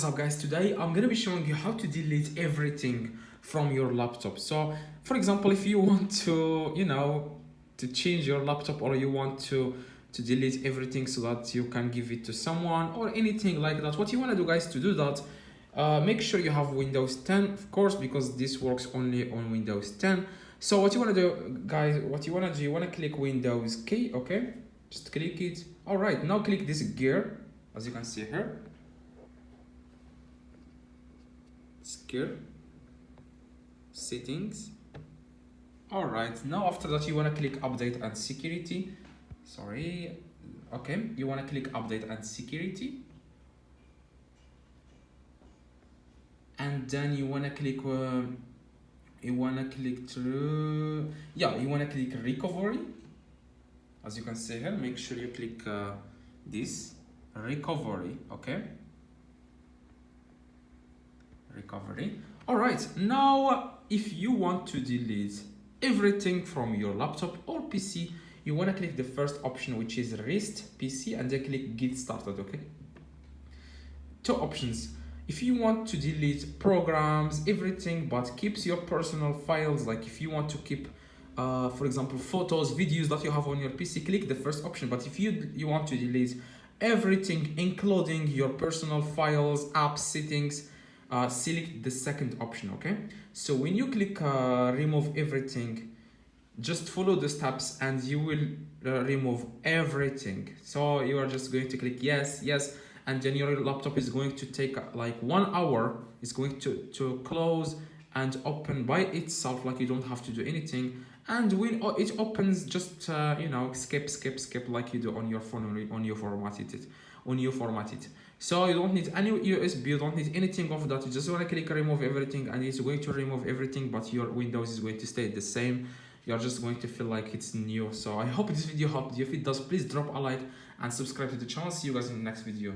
What's up guys, today I'm gonna be showing you how to delete everything from your laptop. So for example, if you want to to change your laptop, or you want to delete everything so that you can give it to someone or anything like that, what you want to do guys to do that, make sure you have Windows 10, of course, because this works only on Windows 10. So what you want to do guys, you want to click Windows key. Okay, just click it. All right, now click this gear, as you can see here. Gear settings. All right, now after that you want to click update and security. Okay, you want to click update and security, and then you want to click recovery. As you can see here, make sure you click this recovery. Okay, recovery. All right, now if you want to delete everything from your laptop or PC, you want to click the first option, which is rest PC, and then click get started. Okay, two options. If you want to delete programs, everything, but keeps your personal files, like if you want to keep for example photos, videos that you have on your PC, click the first option. But if you want to delete everything including your personal files, apps, settings, select the second option. Okay, so when you click remove everything, just follow the steps and you will remove everything. So you are just going to click yes, and then your laptop is going to take like 1 hour. It's going to close and open by itself, like you don't have to do anything. And when it opens, just skip like you do on your phone, on your format it. So you don't need any USB, you don't need anything of that. You just want to click remove everything, and it's going to remove everything, but your Windows is going to stay the same. You're just going to feel like it's new. So I hope this video helped you. If it does, please drop a like and subscribe to the channel. See you guys in the next video.